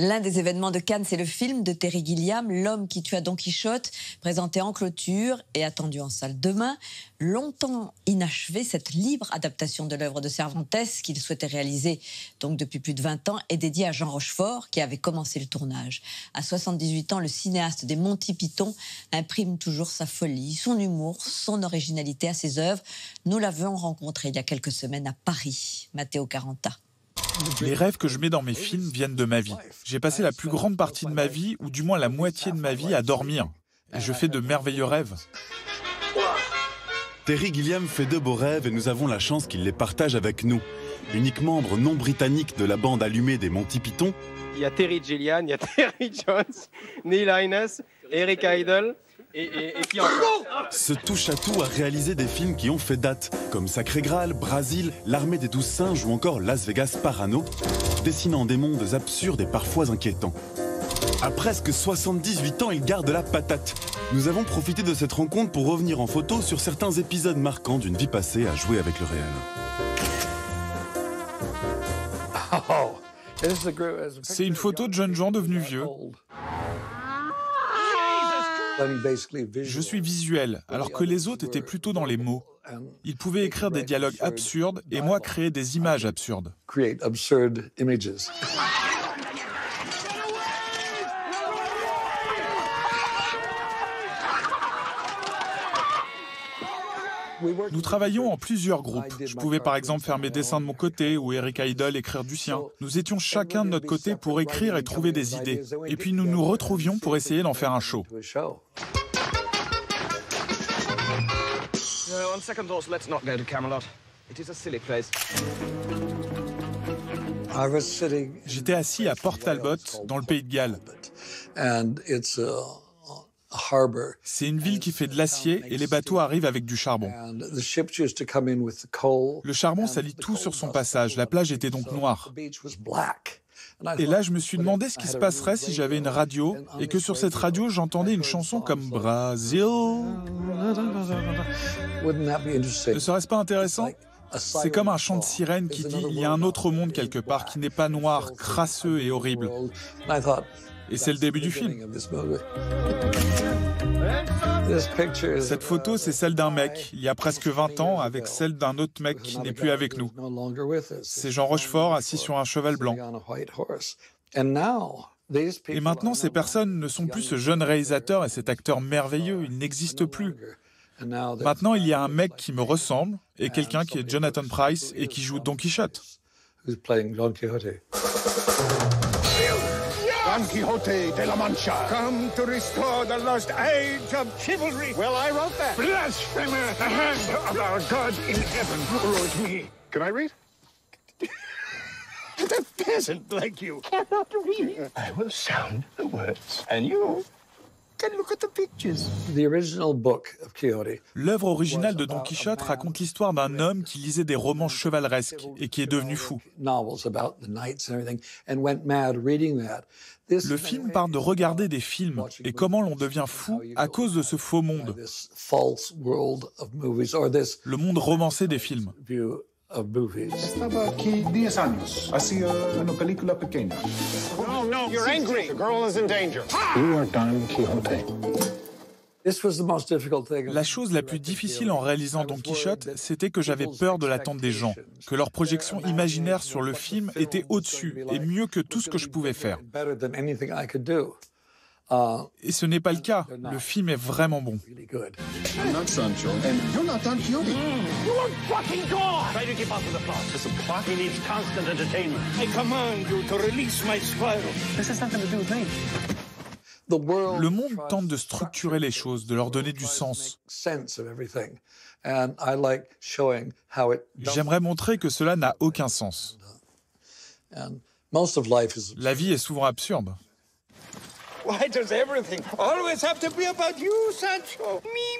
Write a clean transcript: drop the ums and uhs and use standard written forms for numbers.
L'un des événements de Cannes, c'est le film de Terry Gilliam, L'homme qui tua Don Quichotte, présenté en clôture et attendu en salle demain. Longtemps inachevée, cette libre adaptation de l'œuvre de Cervantes qu'il souhaitait réaliser donc depuis plus de 20 ans est dédiée à Jean Rochefort qui avait commencé le tournage. À 78 ans, le cinéaste des Monty Python imprime toujours sa folie, son humour, son originalité à ses œuvres. Nous l'avons rencontré il y a quelques semaines à Paris. Matteo Caranta. Les rêves que je mets dans mes films viennent de ma vie. J'ai passé la plus grande partie de ma vie, ou du moins la moitié de ma vie, à dormir. Et je fais de merveilleux rêves. Terry Gilliam fait de beaux rêves et nous avons la chance qu'il les partage avec nous. Unique membre non britannique de la bande allumée des Monty Python. Il y a Terry Gilliam, il y a Terry Jones, Neil Innes, Eric Idle et qui encore. Ce touche-à-tout a réalisé des films qui ont fait date, comme Sacré Graal, Brasil, L'Armée des 12 singes ou encore Las Vegas Parano, dessinant des mondes absurdes et parfois inquiétants. À presque 78 ans, il garde la patate. Nous avons profité de cette rencontre pour revenir en photo sur certains épisodes marquants d'une vie passée à jouer avec le réel. C'est une photo de jeunes gens devenus vieux. Je suis visuel, alors que les autres étaient plutôt dans les mots. Ils pouvaient écrire des dialogues absurdes et moi créer des images absurdes. Nous travaillions en plusieurs groupes. Je pouvais par exemple faire mes dessins de mon côté ou Eric Idle écrire du sien. Nous étions chacun de notre côté pour écrire et trouver des idées. Et puis nous nous retrouvions pour essayer d'en faire un show. J'étais assis à Port Talbot, dans le pays de Galles. C'est une ville qui fait de l'acier et les bateaux arrivent avec du charbon. Le charbon salit tout sur son passage, la plage était donc noire. Et là, je me suis demandé ce qui se passerait si j'avais une radio et que sur cette radio, j'entendais une chanson comme Brasil. Ne serait-ce pas intéressant ? C'est comme un chant de sirène qui dit « il y a un autre monde quelque part qui n'est pas noir, crasseux et horrible ». Et c'est le début du film. Cette photo, c'est celle d'un mec, il y a presque 20 ans, avec celle d'un autre mec qui n'est plus avec nous. C'est Jean Rochefort assis sur un cheval blanc. Et maintenant, ces personnes ne sont plus ce jeune réalisateur et cet acteur merveilleux, ils n'existent plus. Maintenant, il y a un mec qui me ressemble et quelqu'un qui est Jonathan Pryce et qui joue Don Quichotte. Don Quixote de la Mancha, come to restore the lost age of chivalry. Well, I wrote that. Blasphemer, the hand of our God in heaven wrote me. Can I read? A peasant like you cannot read. I will sound the words, and you can look at the pictures. The original book of Quixote. L'œuvre originale de Don Quichotte raconte l'histoire d'un homme qui lisait des romans chevaleresques et qui est devenu fou. Le film parle de regarder des films et comment l'on devient fou à cause de ce faux monde. Le monde romancé des films. Estaba aquí 10 años. Hacía una película pequeña. No, you're angry. The girl is in danger. You are Don Quixote. La chose la plus difficile en réalisant Don Quichotte, c'était que j'avais peur de l'attente des gens, que leur projection imaginaire sur le film était au-dessus et mieux que tout ce que je pouvais faire. Et ce n'est pas le cas. Le film est vraiment bon. I'm not Sancho. And you're not Don Quixote. You are fucking God! Try to keep up with the plot. There's a plot. He needs constant entertainment. I command you to release my spiral. This has nothing to do with me. Le monde tente de structurer les choses, de leur donner du sens. J'aimerais montrer que cela n'a aucun sens. La vie est souvent absurde. Why does everything always have to be about you, Sancho? Me,